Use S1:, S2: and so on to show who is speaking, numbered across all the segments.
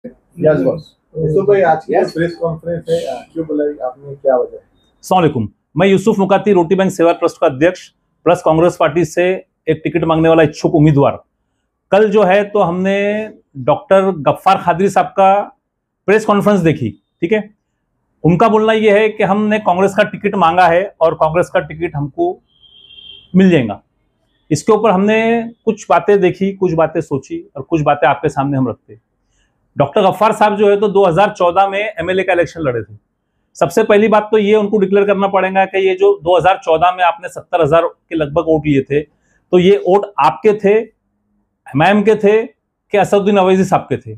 S1: Yes boss. Yusuf भाई, आज की प्रेस कॉन्फ्रेंस है, क्यों बुलाई आपने, क्या वजह है?
S2: अस्सलाम वालेकुम। मैं यूसुफ मुकाती, रोटी बैंक सेवा ट्रस्ट का अध्यक्ष प्लस कांग्रेस पार्टी से एक टिकट मांगने वाला इच्छुक उम्मीदवार। कल जो है तो हमने डॉक्टर गफ्फार खादरी साहब का प्रेस कॉन्फ्रेंस देखी। ठीक है, उनका बोलना यह है कि हमने कांग्रेस का टिकट मांगा है और कांग्रेस का टिकट हमको मिल जाएगा। इसके ऊपर हमने कुछ बातें देखी, कुछ बातें सोची और कुछ बातें आपके सामने हम रखते। डॉक्टर गफ्फार साहब जो है तो 2014 में एमएलए का इलेक्शन लड़े थे। सबसे पहली बात तो ये उनको डिक्लेयर करना पड़ेगा कि ये जो 2014 में आपने 70,000 के लगभग वोट लिए थे, तो ये वोट आपके थे, एमआईएम के थे कि असदुद्दीन अवैसी साहब के थे?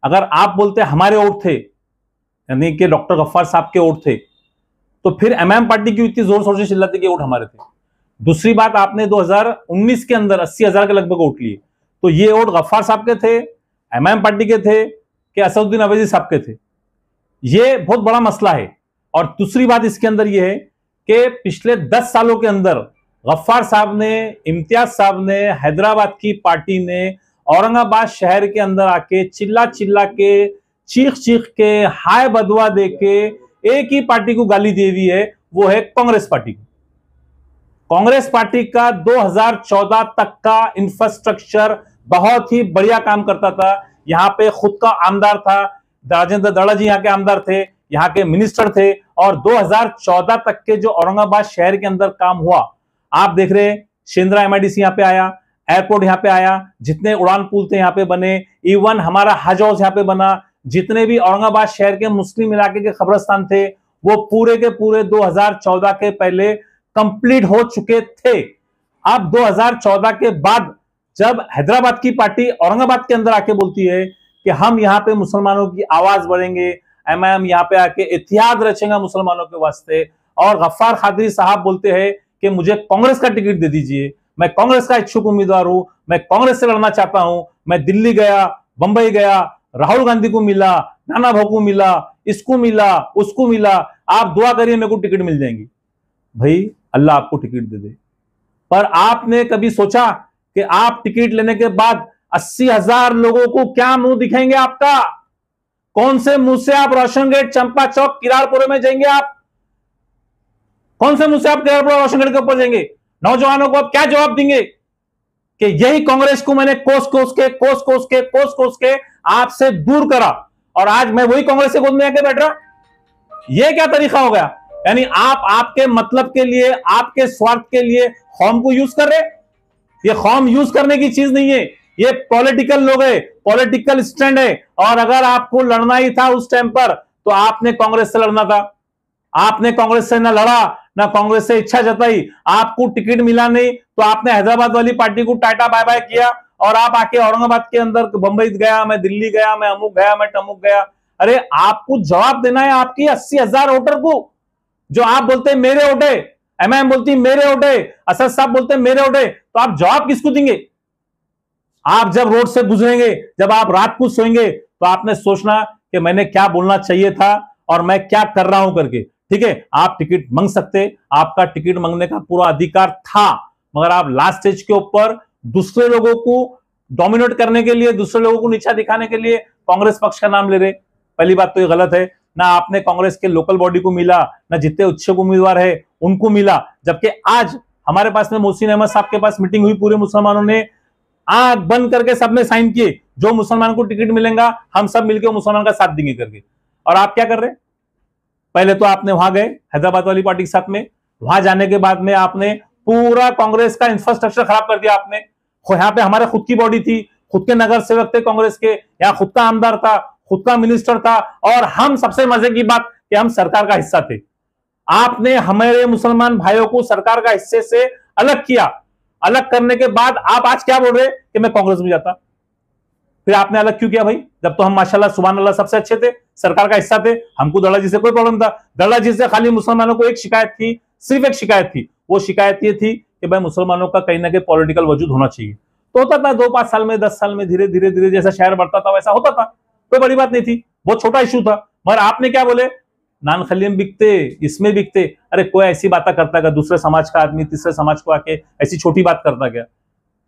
S2: अगर आप बोलते हमारे वोट थे, यानी कि डॉक्टर गफ्फार साहब के वोट थे, तो फिर एमआईएम पार्टी की इतनी जोर शोर से चिल्लाती कि वोट हमारे थे। दूसरी बात, आपने 2019 के अंदर 80,000 के लगभग वोट लिए, तो ये वोट गफ्फार साहब के थे, एमआईएम पार्टी के थे कि असदुद्दीन अवैसी साहब के थे? ये बहुत बड़ा मसला है। और दूसरी बात इसके अंदर यह है कि पिछले 10 सालों के अंदर गफ्फार साहब ने, इम्तियाज साहब ने, हैदराबाद की पार्टी ने औरंगाबाद शहर के अंदर आके चिल्ला चिल्ला के, चीख चीख के, हाय बदवा दे के एक ही पार्टी को गाली दी हुई है, वो है कांग्रेस पार्टी। कांग्रेस पार्टी का 2014 तक का इंफ्रास्ट्रक्चर बहुत ही बढ़िया काम करता था। यहां पे खुद का आमदार था, राजेंद्र दड़ा जी यहाँ के आमदार थे, यहाँ के मिनिस्टर थे, और 2014 तक के जो औरंगाबाद शहर के अंदर काम हुआ, आप देख रहे हैं। शेंद्रा एमआईडीसी यहाँ पे आया, एयरपोर्ट यहाँ पे आया, जितने उड़ान पुल थे यहाँ पे बने, इवन हमारा हज हाउस यहाँ पे बना, जितने भी औरंगाबाद शहर के मुस्लिम इलाके के कब्रिस्तान थे वो पूरे के पूरे 2014 के पहले कंप्लीट हो चुके थे। अब 2014 के बाद जब हैदराबाद की पार्टी औरंगाबाद के अंदर आके बोलती है कि हम यहाँ पे मुसलमानों की आवाज बढ़ेंगे, एमआईएम यहाँ पे आके इतिहाद रचेगा मुसलमानों के वास्ते, और गफ्फार खादरी साहब बोलते हैं कि मुझे कांग्रेस का टिकट दे दीजिए, मैं कांग्रेस का इच्छुक उम्मीदवार हूं, मैं कांग्रेस से लड़ना चाहता हूं, मैं दिल्ली गया, बंबई गया, राहुल गांधी को मिला, नाना भाऊ को मिला, इसको मिला, उसको मिला, आप दुआ करिए मेरे को टिकट मिल जाएंगी। भाई अल्लाह आपको टिकट दे दे, पर आपने कभी सोचा कि आप टिकट लेने के बाद 80,000 लोगों को क्या मुंह दिखाएंगे आपका? कौन से मुंह से आप रोशन गेट, चंपा चौक, किरारपुरे में जाएंगे? आप कौन से मुंह से आप किरारपुरा, रोशन गेट के ऊपर जाएंगे? नौजवानों को आप क्या जवाब देंगे कि यही कांग्रेस को मैंने कोस कोस के आपसे दूर करा और आज मैं वही कांग्रेस से गोद में आके बैठ रहा? यह क्या तरीका हो गया? यानी आप आपके मतलब के लिए, आपके स्वार्थ के लिए कौम को यूज कर रहे। ये कौम यूज करने की चीज नहीं है, ये पॉलिटिकल लोग है, पॉलिटिकल स्टैंड है। और अगर आपको लड़ना ही था उस टाइम पर तो आपने कांग्रेस से लड़ना था। आपने कांग्रेस से ना लड़ा, ना कांग्रेस से इच्छा जताई, आपको टिकट मिला नहीं तो आपने हैदराबाद वाली पार्टी को टाटा बाय बाय किया और आप आके औरंगाबाद के अंदर, बंबई गया, मैं दिल्ली गया, मैं अमुक गया, मैं टमुक गया। अरे आपको जवाब देना है आपकी 80,000 वोटर को, जो आप बोलते हैं मेरे वोट है, एमआईएम बोलती मेरे वोट है, असद साहब बोलते हैं मेरे वोट है, तो आप जवाब किसको देंगे? आप जब रोड से गुजरेंगे, जब आप रात को सोएंगे, तो आपने सोचना कि मैंने क्या बोलना चाहिए था और मैं क्या कर रहा हूं करके। ठीक है, आप टिकट मांग सकते, आपका टिकट मांगने का पूरा अधिकार था, मगर आप लास्ट स्टेज के ऊपर दूसरे लोगों को डोमिनेट करने के लिए, दूसरे लोगों को नीचा दिखाने के लिए कांग्रेस पक्ष का नाम ले रहे। पहली बात तो ये गलत है। ना आपने कांग्रेस के लोकल बॉडी को मिला, ना जितने इच्छुक उम्मीदवार है उनको मिला, जबकि आज हमारे पास में मोहसिन अहमद साहब के पास मीटिंग हुई, पूरे मुसलमानों ने आंख बंद करके सबने साइन किए, जो मुसलमान को टिकट मिलेगा हम सब मिलकर मुसलमान का साथ देंगे करके। और आप क्या कर रहे? पहले तो आपने वहां गए हैदराबाद वाली पार्टी के साथ में, वहां जाने के बाद में आपने पूरा कांग्रेस का इंफ्रास्ट्रक्चर खराब कर दिया आपने। यहाँ पे हमारे खुद की बॉडी थी, खुद के नगर सेवक थे कांग्रेस के, यहाँ खुद का आमदार था, खुद का मिनिस्टर था, और हम, सबसे मजे की बात कि हम सरकार का हिस्सा थे। आपने हमारे मुसलमान भाइयों को सरकार का हिस्से से अलग किया। अलग करने के बाद आप आज क्या बोल रहे कि मैं कांग्रेस में जाता? फिर आपने अलग क्यों किया भाई? जब तो हम माशाल्लाह सुभान अल्लाह सबसे अच्छे थे, सरकार का हिस्सा थे, हमको दड़ा जी से कोई प्रॉब्लम था। दड़ा जी से खाली मुसलमानों को एक शिकायत थी, सिर्फ एक शिकायत थी, वो शिकायत ये थी कि भाई मुसलमानों का कहीं ना कहीं पॉलिटिकल वजूद होना चाहिए। तो होता था 2-5 साल में, 10 साल में, धीरे धीरे धीरे जैसा शहर बढ़ता था वैसा होता था, कोई बड़ी बात नहीं थी, बहुत छोटा इशू था। मगर आपने क्या बोले? नान खलीम बिकते, इसमें बिकते। अरे कोई ऐसी बात करता क्या? दूसरे समाज का आदमी तीसरे समाज को आके ऐसी छोटी बात करता क्या?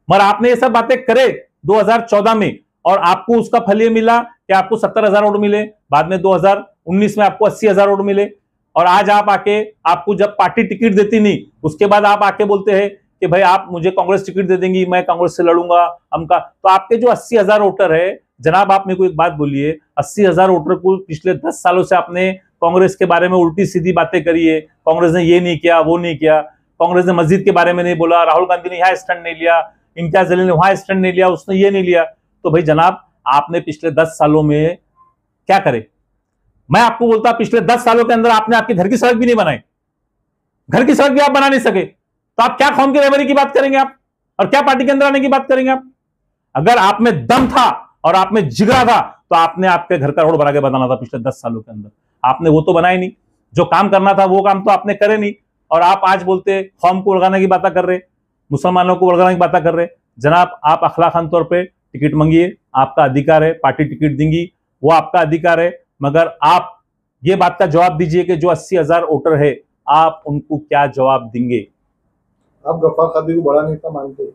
S2: मगर आपने ये सब बातें करे 2014 में, और आपको उसका फल ये मिला कि आपको 70,000 वोट मिले, बाद में 2019 में आपको 80,000 वोट मिले, और आज आप आके, आपको जब पार्टी टिकट देती नहीं, उसके बाद आप आके बोलते हैं कि भाई आप मुझे कांग्रेस टिकट दे देंगी, मैं कांग्रेस से लड़ूंगा हमका। तो आपके जो 80,000 वोटर है जनाब, आप मेरे को एक बात बोलिए, 80,000 वोटर को पिछले 10 सालों से आपने कांग्रेस के बारे में उल्टी सीधी बातें करी है, कांग्रेस ने ये नहीं किया, वो नहीं किया, कांग्रेस ने मस्जिद के बारे में नहीं बोला, राहुल गांधी ने यहाँ स्टैंड नहीं लिया, इम्तियाज जलील ने वहां स्टैंड नहीं लिया, उसने ये नहीं लिया। तो भाई जनाब, आपने पिछले 10 सालों में क्या करे? मैं आपको बोलता, पिछले 10 सालों के अंदर आपने आपके घर की सड़क भी नहीं बनाई, घर की सड़क भी आप बना नहीं सके, तो आप क्या कौम की रहबरी की बात करेंगे आप, और क्या पार्टी के अंदर आने की बात करेंगे आप? अगर आप में दम था और आप में जिगरा था तो आपने आपके घर का रोड बना के बनाना था पिछले 10 सालों के अंदर। आपने वो तो बनाया नहीं, जो काम करना था वो काम तो आपने करे नहीं, और आप आज बोलते कौम को उड़ाने की बातें कर रहे, मुसलमानों को उड़ाने की बातें कर रहे। जनाब, आप अखलाकन तौर पे टिकट मांगिए, आपका अधिकार है, पार्टी टिकट देंगी, वो आपका अधिकार है, मगर आप ये बात का जवाब दीजिए कि जो 80,000 वोटर है, आप उनको क्या जवाब देंगे?
S1: आप गफ्फार कादरी को बड़ा नेता मानते हैं?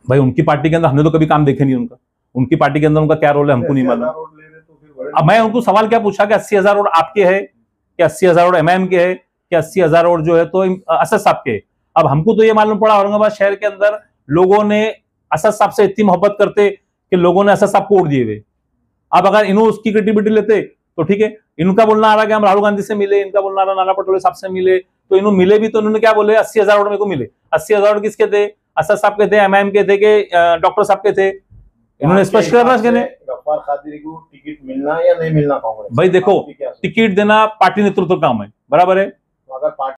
S2: भाई उनकी पार्टी के अंदर हमने तो कभी काम देखे नहीं उनका, उनकी पार्टी के अंदर उनका क्या रोल है हमको नहीं मालूम। अब मैं उनको सवाल क्या पूछा कि 80,000 वोट आपके है कि 80,000 वोट एमआईएम के है कि 80,000 वोट जो है तो असद साहब के? अब हमको तो ये मालूम पड़ा औरंगाबाद शहर के अंदर लोगों ने असद साहब से इतनी मोहब्बत करते कि लोगों ने असद साहब को वोट दिए हुए। अब अगर इन्हों उसकी क्रेडिबिलिटी लेते तो ठीक है, इनका बोलना आ रहा कि हम राहुल गांधी से मिले, इनका बोलना आ रहा नाना पटोले साहब से मिले, तो इन्होंने मिले भी तो इन्होंने क्या बोले, 80,000 वोट मेरे को मिले। 80,000 वोट किसके थे? असद साहब के थे, एमआईएम के थे कि डॉक्टर साहब के थे? इन्होंने स्पष्ट करना
S1: गफ्फार कादरी को टिकट मिलना या नहीं मिलना कांग्रेस?
S2: भाई देखो, टिकट देना पार्टी नेतृत्व का काम है, बराबर है।
S1: अगर